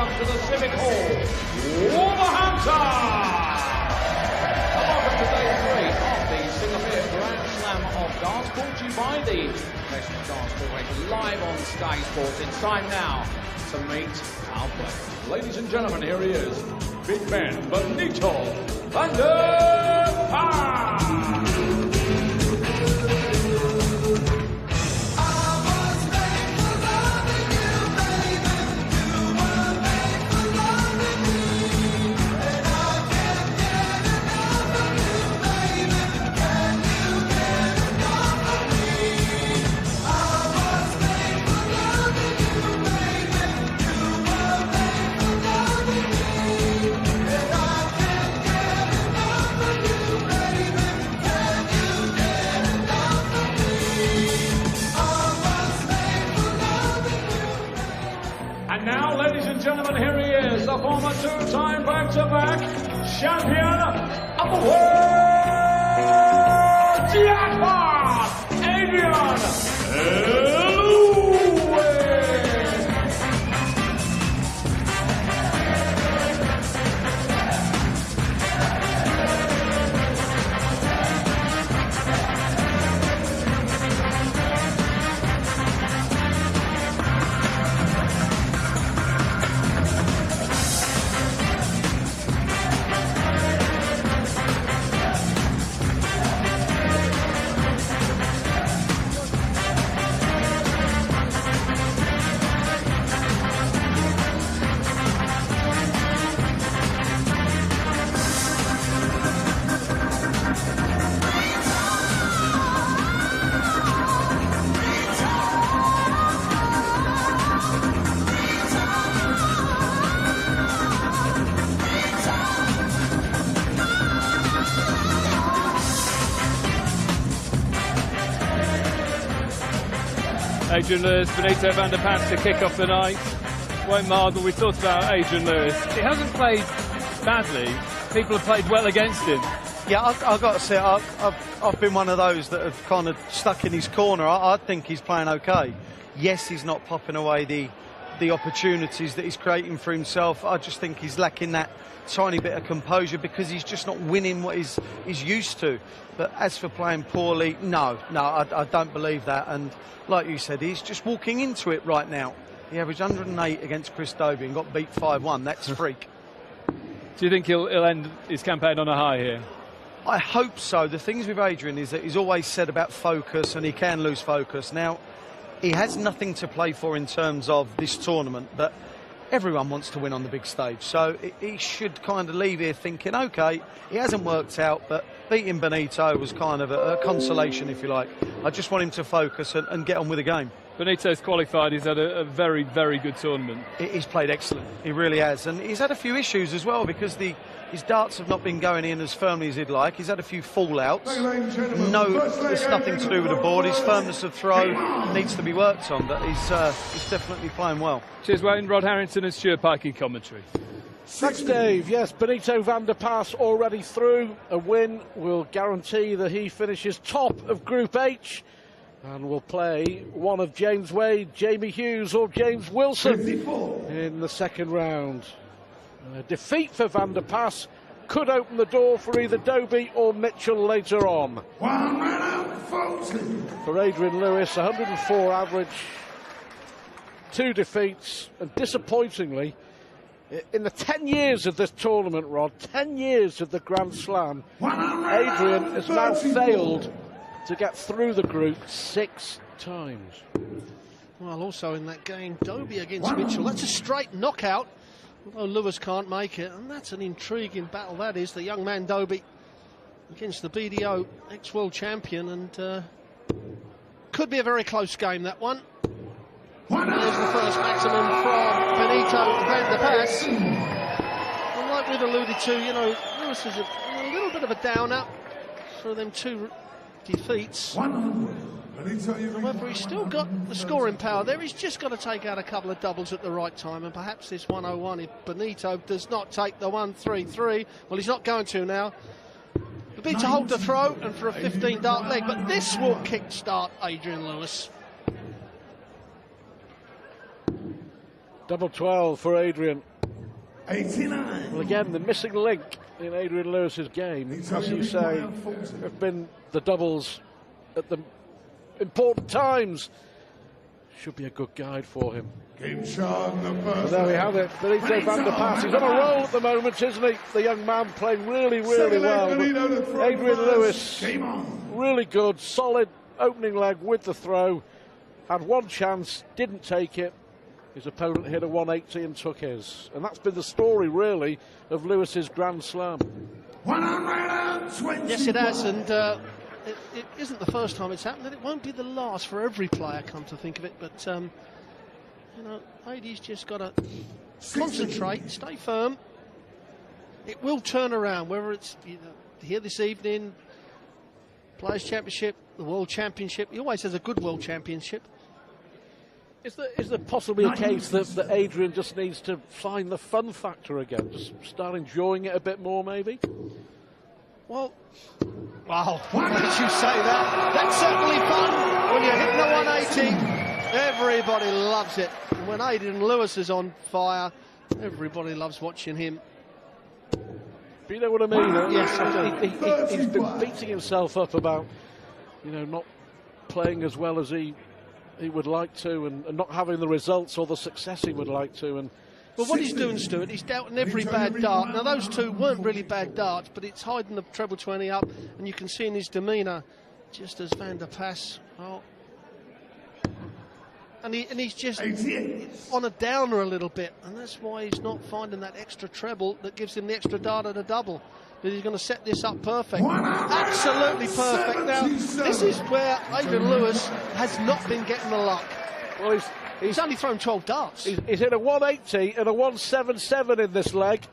welcome to the Civic Hall, Wolverhampton! Welcome to day 3 of the Singapore Grand Slam of Darts, brought to you by the Professional Darts Corporation, live on Sky Sports. It's time now to meet our players. Ladies and gentlemen, here he is, Big Ben Benito Van-der-Pas! Now, ladies and gentlemen, here he is, the former two-time back-to-back champion of the world, Jackpot, Adrian. Adrian Lewis, Benito Van-der-Pas to kick off the night. Won't marvel, we thought about Adrian Lewis. He hasn't played badly. People have played well against him. Yeah, I've got to say, I've been one of those that have kind of stuck in his corner. I think he's playing okay. Yes, he's not popping away the opportunities that he's creating for himself. I just think he's lacking that tiny bit of composure because he's just not winning what he's used to. But as for playing poorly, no, I don't believe that. And like you said, he's just walking into it right now. He averaged 108 against Chris Dobie and got beat 5-1. That's freak. Do you think he'll end his campaign on a high here? I hope so. The things with Adrian is that he's always said about focus, and he can lose focus. Now, he has nothing to play for in terms of this tournament, but everyone wants to win on the big stage. So he should kind of leave here thinking, OK, it hasn't worked out, but beating Benito was kind of a consolation, if you like. I just want him to focus and get on with the game. Benito's qualified. He's had a very, very good tournament. He's played excellent. He really has. And he's had a few issues as well because his darts have not been going in as firmly as he'd like. He's had a few fallouts. There's nothing to do with the board. His firmness of throw needs to be worked on, but he's definitely playing well. Cheers, Wayne. Rod Harrington and Stuart Pike in commentary. Thanks, Dave. Yes, Benito Van-der-Pas already through. A win will guarantee that he finishes top of Group H and will play one of James Wade, Jamie Hughes or James Wilson in the second round. A defeat for Van-der-Pas could open the door for either Dobie or Mitchell later on. For Adrian Lewis, 104 average, 2 defeats, and disappointingly, in the 10 years of this tournament, Rod, 10 years of the Grand Slam, Adrian has now failed to get through the group 6 times. Well, also in that game, Dobie against Mitchell. That's a straight knockout, although Lewis can't make it. And that's an intriguing battle, that is. The young man Dobie against the BDO ex-world champion. And could be a very close game, that one. And there's the first maximum from Benito Van-der-Pas. And like we've alluded to, you know, Lewis is a little bit of a downer for them 2 defeats. However, he's still got the scoring power there. He's just got to take out a couple of doubles at the right time, and perhaps this 101, if Benito does not take the 1-3-3, well, he's not going to now. It'll be to hold the throw and for a 15-dart leg, but this will kick-start Adrian Lewis. Double 12 for Adrian. 89. Well, again, the missing link in Adrian Lewis's game, as you say, have been the doubles at the important times. Should be a good guide for him. Game shot number. And there we have it. Benito van der Pas. He's on a roll at the moment, isn't he? The young man playing really, really well. Adrian Lewis, really good, solid opening leg with the throw. Had one chance, didn't take it. His opponent hit a 180 and took his. And that's been the story, really, of Lewis's Grand Slam. 120. Yes, it has, and it isn't the first time it's happened, and it won't be the last for every player, come to think of it. But, you know, Adie's just got to concentrate, stay firm. It will turn around, whether it's here this evening, Players' Championship, the World Championship. He always has a good World Championship. Is there possibly a case that Adrian just needs to find the fun factor again? Just start enjoying it a bit more, maybe? Well, wow, why did you say that? That's certainly fun. When you're hitting a 180, everybody loves it. And when Adrian Lewis is on fire, everybody loves watching him. But you know what I mean? Yes, I do. He's been beating himself up about, you know, not playing as well as he would like to, and not having the results or the success he would like to. And well, what he's doing, Stuart, he's dealt in every bad dart. Now, those two weren't really bad darts, but it's hiding the treble 20 up, and you can see in his demeanour, just as Van der Pas, well, and he's just on a downer a little bit, and that's why he's not finding that extra treble that gives him the extra dart at a double. But he's going to set this up perfect. Absolutely perfect. Now, this is where Adrian Lewis has not been getting the luck. Well, he's only thrown 12 darts. He's hit a 180 and a 177 in this leg.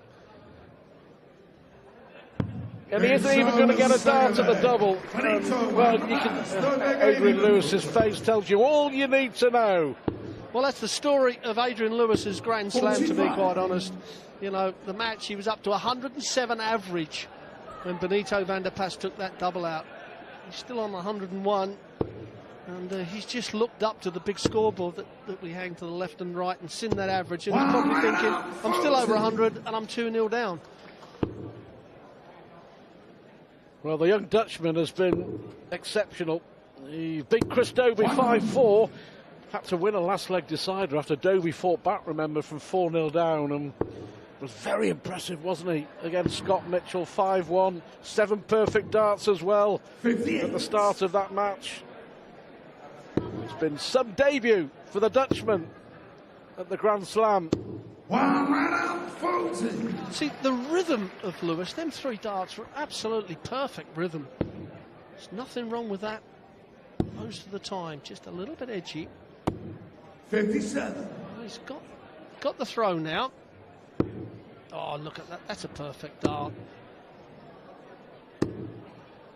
And he isn't even going to get a dart at the double. Well, you can, Adrian Lewis's face tells you all you need to know. Well, that's the story of Adrian Lewis's Grand Slam, to be quite honest. You know, the match, he was up to 107 average when Benito van der Pas took that double out. He's still on 101, and he's just looked up to the big scoreboard that we hang to the left and right and seen that average, and he's probably thinking, I'm still over 100 and I'm 2-0 down. Well, the young Dutchman has been exceptional. He beat Chris Dobie 5-4. Had to win a last leg decider after Dobie fought back, remember, from 4-0 down, and was very impressive, wasn't he, against Scott Mitchell. 5-1, 7 perfect darts as well at the start of that match. It's been some debut for the Dutchman at the Grand Slam. See, the rhythm of Lewis, them 3 darts were absolutely perfect rhythm. There's nothing wrong with that most of the time, just a little bit edgy. 57. Well, he's got the throw now. Oh, look at that. That's a perfect dart.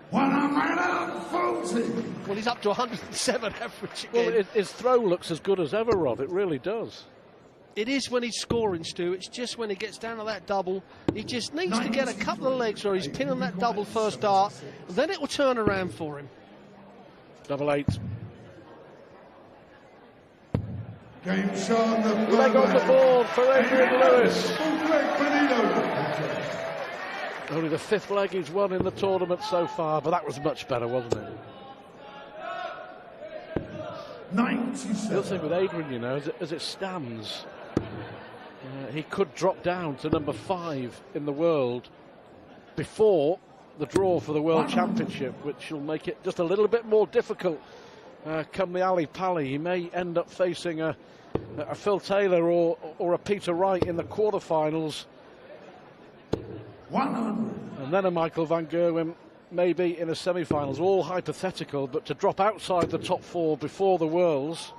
140. Well, he's up to 107 average again. Well, his throw looks as good as ever, Rod. It really does. It is when he's scoring, Stu. It's just when he gets down to that double. He just needs to get a couple of legs where he's pinning that double first dart. Then it will turn around for him. Double 8. Game shot number. Leg on the board for Adrian Lewis. Only the 5th leg he's won in the tournament so far, but that was much better, wasn't it? 97. The other thing with Adrian, you know, as it stands, he could drop down to number 5 in the world before the draw for the World Championship, which will make it just a little bit more difficult come the Ali Pali. He may end up facing a Phil Taylor or a Peter Wright in the quarterfinals. 100. And then a Michael van Gerwen maybe in the semi-finals. All hypothetical, but to drop outside the top 4 before the Worlds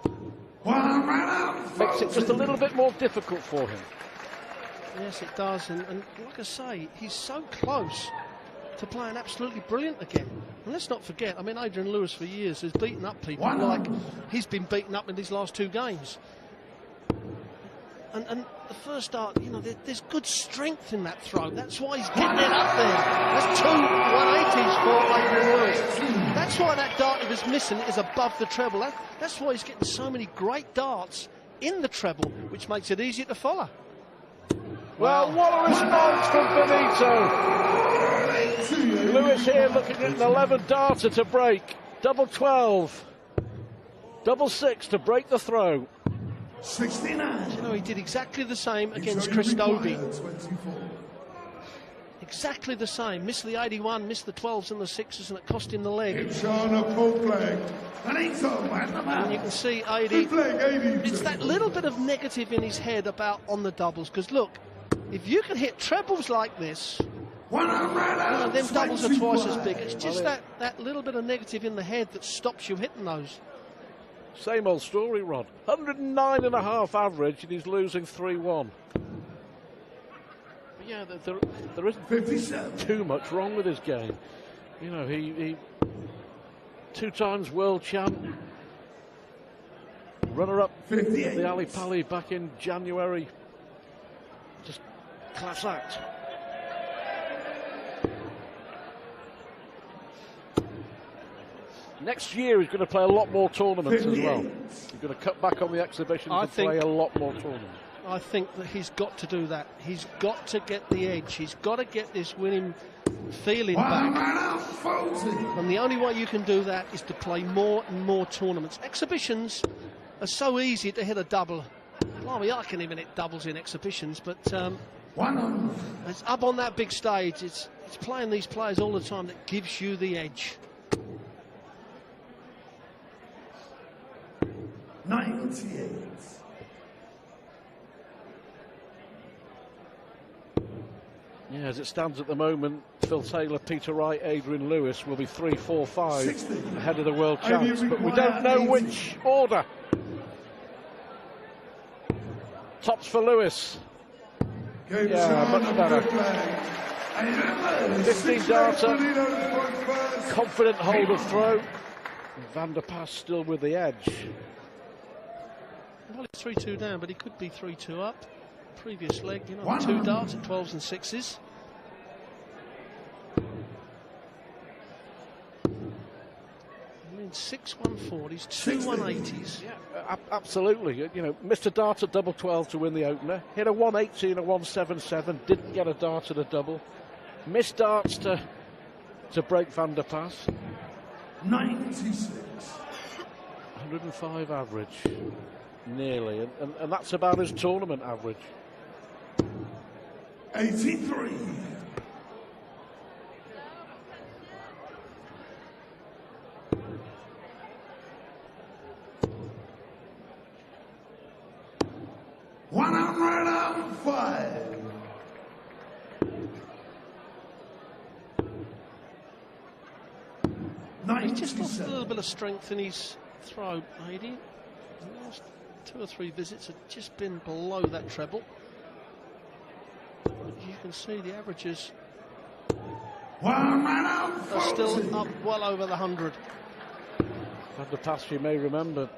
makes it just a little bit more difficult for him. Yes, it does. And like I say, he's so close to playing absolutely brilliant again. And let's not forget, I mean, Adrian Lewis for years has beaten up people like he's been beaten up in these last 2 games. And the first dart, you know, there's good strength in that throw. That's why he's getting it up there. That's 2 180s for Adrian Lewis. That's why that dart he was missing is above the treble. That's why he's getting so many great darts in the treble, which makes it easier to follow. Well, what a response from Benito. Lewis here looking at an 11 darter to break. Double 12. Double 6 to break the throw. 69. You know, he did exactly the same against Chris Dobie. Exactly the same. Missed the 81, missed the 12s and the 6s, and it cost him the leg. It's on a full leg. And he's on the And you can see 80. It's that little bit of negative in his head about on the doubles. Because look, if you can hit trebles like this, them doubles are twice as big. It's just that little bit of negative in the head that stops you hitting those. Same old story, Rod. 109.5 average, and he's losing 3-1. Yeah, there isn't 57. Too much wrong with his game. You know, he 2 times world champ, runner-up the Ali Pali back in January. Just class act. Next year he's going to play a lot more tournaments as well. He's going to cut back on the exhibitions and play a lot more tournaments. I think that he's got to do that. He's got to get the edge. He's got to get this winning feeling back. And the only way you can do that is to play more and more tournaments. Exhibitions are so easy to hit a double. Blimey, I can even hit doubles in exhibitions, but it's up on that big stage. It's playing these players all the time that gives you the edge. 98. Yeah, as it stands at the moment, Phil Taylor, Peter Wright, Adrian Lewis will be 3, 4, 5 ahead of the world champs, but we don't know which order. Tops for Lewis. Yeah, much better. 15 darter, confident hold of throw. Van der Pas still with the edge. Well, it's 3-2 down, but he could be 3-2 up. Previous leg, you know, 2 darts at 12s and 6s. I mean, 6 140s, 2 180s. Yeah, absolutely. You know, missed a dart at double 12 to win the opener. Hit a 180 and a 177. Didn't get a dart at a double. Missed darts to break Van der Pas. 96. 105 average. Nearly. And that's about his tournament average. 83. He's just lost a little bit of strength in his throw, Adrian. The last 2 or 3 visits have just been below that treble. You can see the averages are still up well over the 100. Van der Pas, you may remember,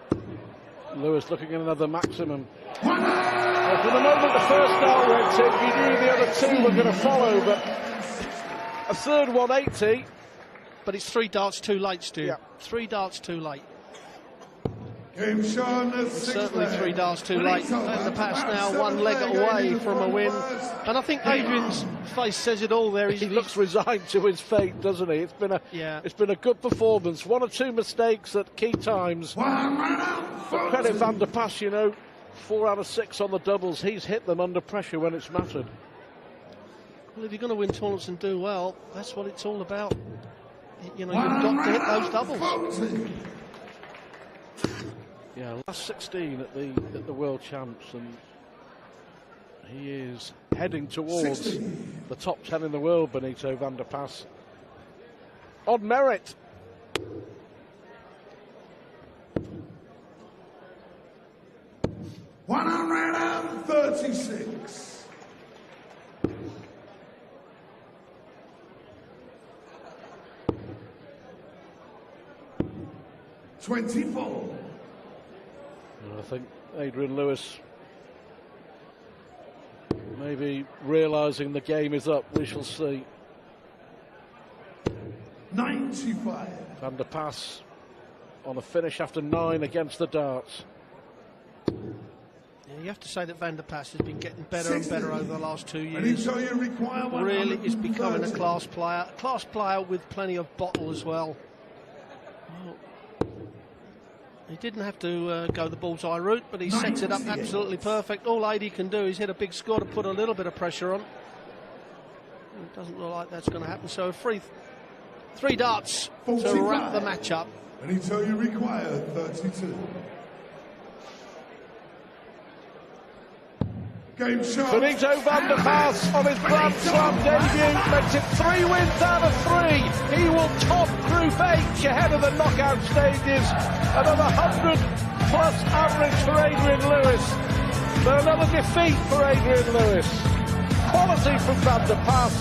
Lewis looking at another maximum. Well, for the moment the first dart went in, he knew the other 2 were going to follow, but a third 180. But it's 3 darts too late, Stu. Yeah. 3 darts too late. Certainly 3 darts too late. Van der Pas now 1 leg away from a win. And I think Adrian's face says it all there. He looks resigned to his fate, doesn't he? It's been a good performance. 1 or 2 mistakes at key times. But credit Van der Pas, you know, 4 out of 6 on the doubles. He's hit them under pressure when it's mattered. Well, if you're going to win tournaments and do well, that's what it's all about. You know, you've got to hit those doubles. Yeah, last 16 at the World Champs, and he is heading towards 16. The top 10 in the world, Benito Van der Pas. On merit. $136. 24. I think Adrian Lewis maybe realising the game is up. We shall see. 95. Van der Pas on a finish after 9 against the darts. You have to say that Van der Pas has been getting better and better over the last 2 years. Benito, you require Really is becoming a 130. class player with plenty of bottle as well. He didn't have to go the bullseye route, but he sets it up absolutely perfect. All Adi can do is hit a big score to put a little bit of pressure on. It doesn't look like that's going to happen. So three darts to wrap the match up. Benito, you require 32. Game shot. Benito van der Pas on his Grand Slam debut makes it 3 wins out of 3. He will top Group H ahead of the knockout stages. Another 100+ average for Adrian Lewis. But another defeat for Adrian Lewis. Quality from Van der Pas.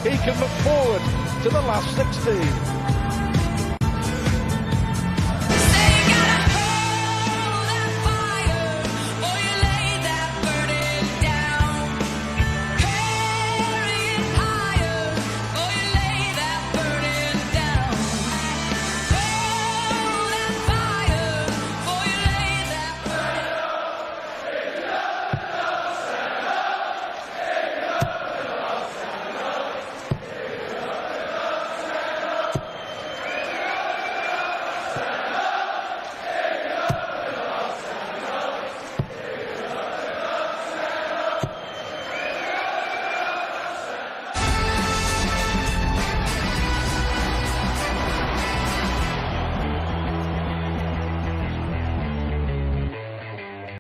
He can look forward to the last 16.